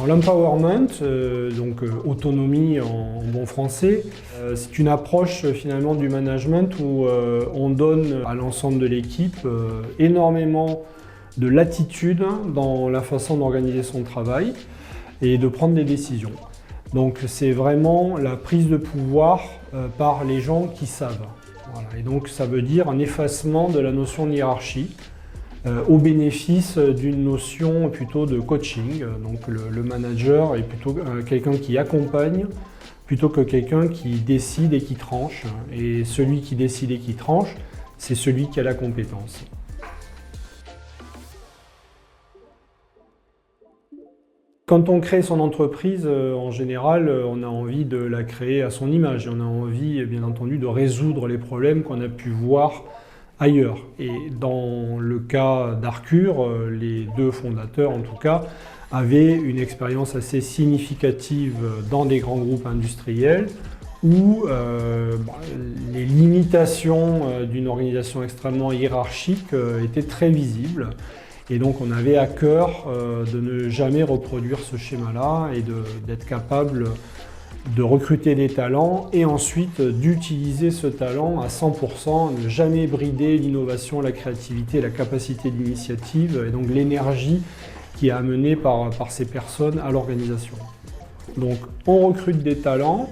Alors l'empowerment, autonomie en bon français, c'est une approche finalement du management où on donne à l'ensemble de l'équipe énormément de latitude dans la façon d'organiser son travail et de prendre des décisions. Donc c'est vraiment la prise de pouvoir par les gens qui savent. Voilà. Et donc ça veut dire un effacement de la notion de hiérarchie au bénéfice d'une notion plutôt de coaching. Donc le manager est plutôt quelqu'un qui accompagne plutôt que quelqu'un qui décide et qui tranche. Et celui qui décide et qui tranche, c'est celui qui a la compétence. Quand on crée son entreprise, en général, on a envie de la créer à son image. Et on a envie, bien entendu, de résoudre les problèmes qu'on a pu voir ailleurs. Et dans le cas d'Arcure, les deux fondateurs, en tout cas, avaient une expérience assez significative dans des grands groupes industriels où les limitations d'une organisation extrêmement hiérarchique étaient très visibles. Et donc on avait à cœur de ne jamais reproduire ce schéma-là et d'être capable de recruter des talents et ensuite d'utiliser ce talent à 100%, ne jamais brider l'innovation, la créativité, la capacité d'initiative et donc l'énergie qui est amenée par ces personnes à l'organisation. Donc on recrute des talents.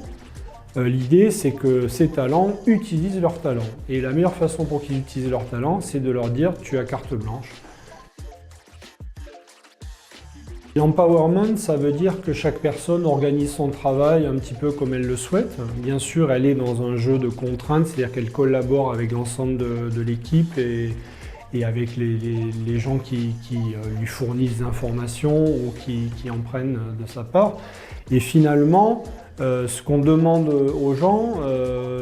L'idée, c'est que ces talents utilisent leurs talents. Et la meilleure façon pour qu'ils utilisent leurs talents, c'est de leur dire « tu as carte blanche ». L'empowerment, ça veut dire que chaque personne organise son travail un petit peu comme elle le souhaite. Bien sûr, elle est dans un jeu de contraintes, c'est-à-dire qu'elle collabore avec l'ensemble de l'équipe et avec les gens qui lui fournissent des informations ou qui en prennent de sa part. Et finalement, ce qu'on demande aux gens,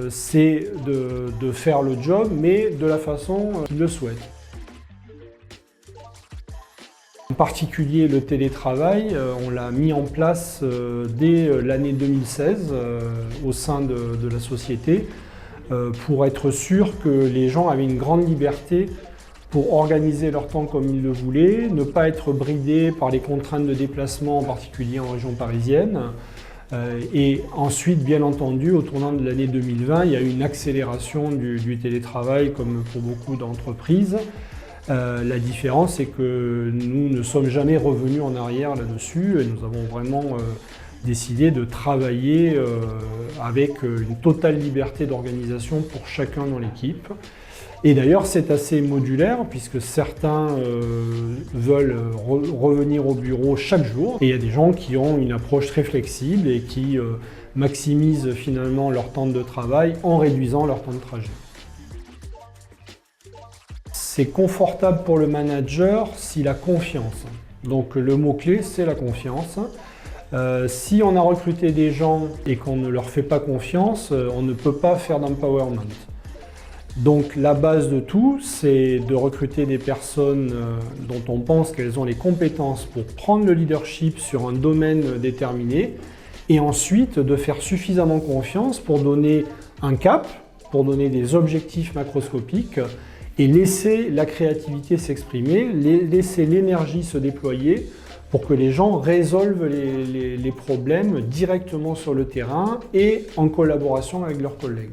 c'est de faire le job, mais de la façon qu'ils le souhaitent. En particulier le télétravail, on l'a mis en place dès l'année 2016 au sein de la société pour être sûr que les gens avaient une grande liberté pour organiser leur temps comme ils le voulaient, ne pas être bridés par les contraintes de déplacement, en particulier en région parisienne. Et ensuite, bien entendu, au tournant de l'année 2020, il y a eu une accélération du télétravail comme pour beaucoup d'entreprises. La différence, c'est que nous ne sommes jamais revenus en arrière là-dessus et nous avons vraiment décidé de travailler avec une totale liberté d'organisation pour chacun dans l'équipe. Et d'ailleurs, c'est assez modulaire puisque certains veulent revenir au bureau chaque jour et il y a des gens qui ont une approche très flexible et qui maximisent finalement leur temps de travail en réduisant leur temps de trajet. C'est confortable pour le manager s'il a confiance. Donc le mot-clé, c'est la confiance. Si on a recruté des gens et qu'on ne leur fait pas confiance, on ne peut pas faire d'empowerment. Donc la base de tout, c'est de recruter des personnes dont on pense qu'elles ont les compétences pour prendre le leadership sur un domaine déterminé et ensuite de faire suffisamment confiance pour donner un cap, pour donner des objectifs macroscopiques et laisser la créativité s'exprimer, laisser l'énergie se déployer pour que les gens résolvent les problèmes directement sur le terrain et en collaboration avec leurs collègues.